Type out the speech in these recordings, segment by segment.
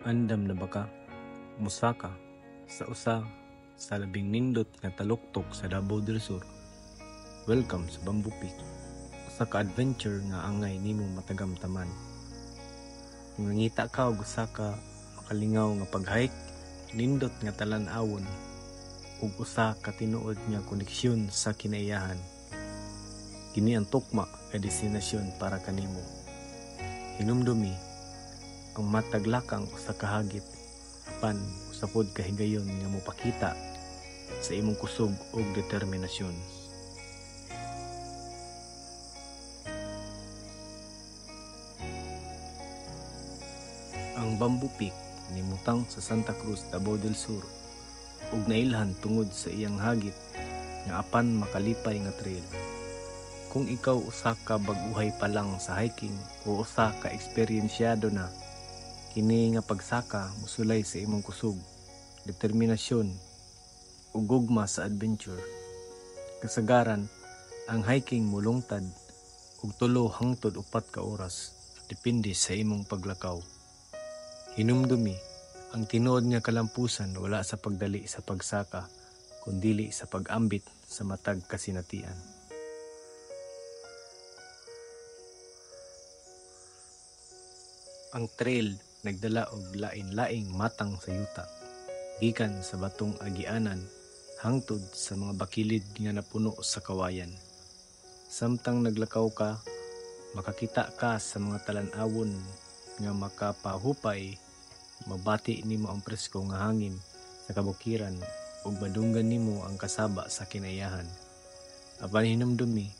Andam na baka, musaka, sa usa, sa labing nindot nga taluktok sa Davao del Sur. Welcome sa Bamboo Peak, usa ka adventure nga angay nimo matagamtaman. Kung nangita ka og usa ka makalingaw nga pag-hike, nindot nga talan-awon, ug usa ka tinuod nga koneksyon sa kinaiyahan. Kini ang tukma nga destinasyon para kanimo. Hinumdumi ang mataglakang usa ka hagit apan usapod kahigayon nga mopakita sa imong kusog ug determinasyon. Ang Bamboo Peak nimutang sa Santa Cruz, Davao del Sur ug nailhan tungod sa iyang hagit nga apan makalipay nga trail. Kung ikaw usa ka bag-uhay pa lang sa hiking o usa ka eksperyensyado na, kini nga pagsaka musulay sa imong kusog, determinasyon ug gugma sa adventure. Kasagaran, ang hiking mulungtad og 3 hangtod 4 ka oras, depende sa imong paglakaw. Hinumdumi, ang tinuod nga kalampusan wala sa pagdali sa pagsaka, kundili sa pag-ambit sa matag kasinatian. Ang trail nagdala og lain-laing matang sa yuta, gikan sa batong agianan hangtod sa mga bakilid nga napuno sa kawayan. Samtang naglakaw ka, makakita ka sa mga talan-awon nga makapahupay, mabati nimo ang presko nga hangin sa kabukiran ug madunggan nimo ang kasaba sa kinayahan. Apan hinumdumi,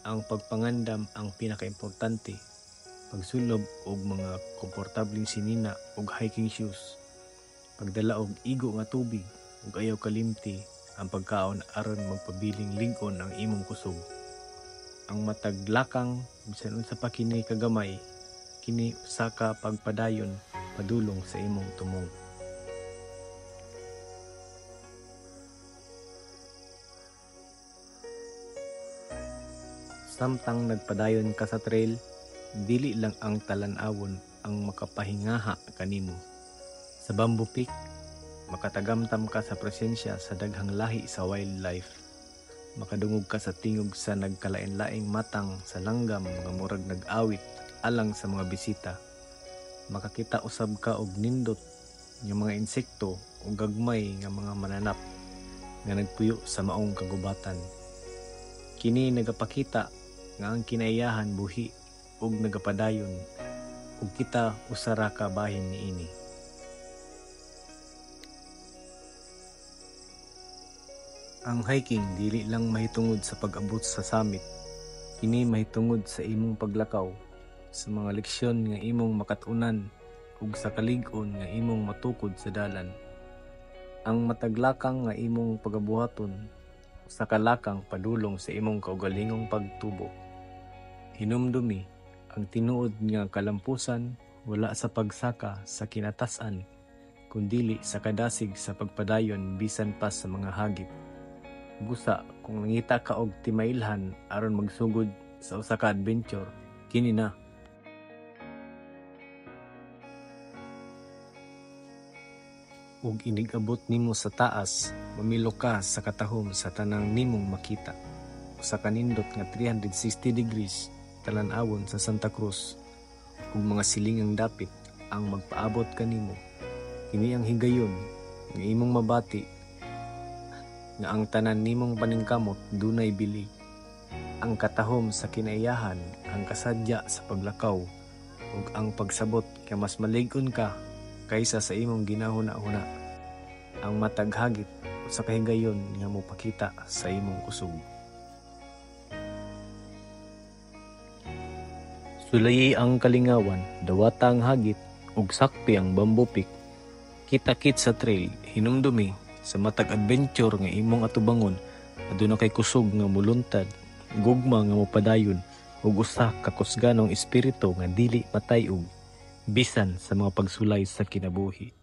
ang pagpangandam ang pinakaimportante. Pagsulob og mga komportabling sinina ug hiking shoes, pagdala og igo nga tubig ug ayaw kalimti ang pagkaon aron magpabiling lig-on ang imong kusog. Ang mataglakang bisan unsa pa kini kagamay, kini usa ka pagpadayon padulong sa imong tumong. Samtang nagpadayon ka sa trail, dili lang ang talan-awon ang makapahingaha kanimo. Sa Bamboo Peak, makatagamtam ka sa presensya sa daghang lahi sa wildlife. Makadungog ka sa tingog sa nagkalain-laing matang sa langgam nga murag nag-awit alang sa mga bisita. Makakita usab ka og nindot nga mga insekto o gagmay nga mga mananap nga nagpuyo sa maong kagubatan. Kini nagapakita nga ang kinaiyahan buhi ug nagapadayon ug kita usara ka bahin niini. Ang hiking dili lang mahitungod sa pag-abot sa summit, kini mahitungod sa imong paglakaw, sa mga leksyon nga imong makatunan ug sa kalig-on nga imong matukod sa dalan. Ang mataglakang nga imong pagabuhaton sa kalakang padulong sa imong kaugalingong pagtubo. Hinumdumi, ang tinuod nga kalampusan wala sa pagsaka sa kinatasan, kundili sa kadasig sa pagpadayon bisan pa sa mga hagit. Busa, kung nangita ka og timailhan aron magsugod sa usa ka adventure, kini na. Ug inigabot nimo sa taas, mamilo ka sa katahom sa tanang nimong makita. Usa ka nindot nga 360 degrees talan-awon sa Santa Cruz ug mga silingang dapit ang magpaabot kanimo. Kini ang higayon nga imong mabati nga ang tanan nimong paningkamot dunay bili. Ang katahom sa kinaiyahan, ang kasadya sa paglakaw ug ang pagsabot kay mas malig-on ka kaysa sa imong ginahuna-huna. Ang mataghagit sa kahigayon nga mopakita sa imong kusog. Sulayi ang kalingawan, dawata ang hagit, ug sakpi ang Bamboo Peak. Kita-kit sa trail, hinumdumi, sa matag adventure nga imong atubangon, aduna kay kusog nga muluntad, gugma nga mopadayon, ug usa ka kusganong espiritu nga dili matay-og, bisan sa mga pagsulay sa kinabuhi.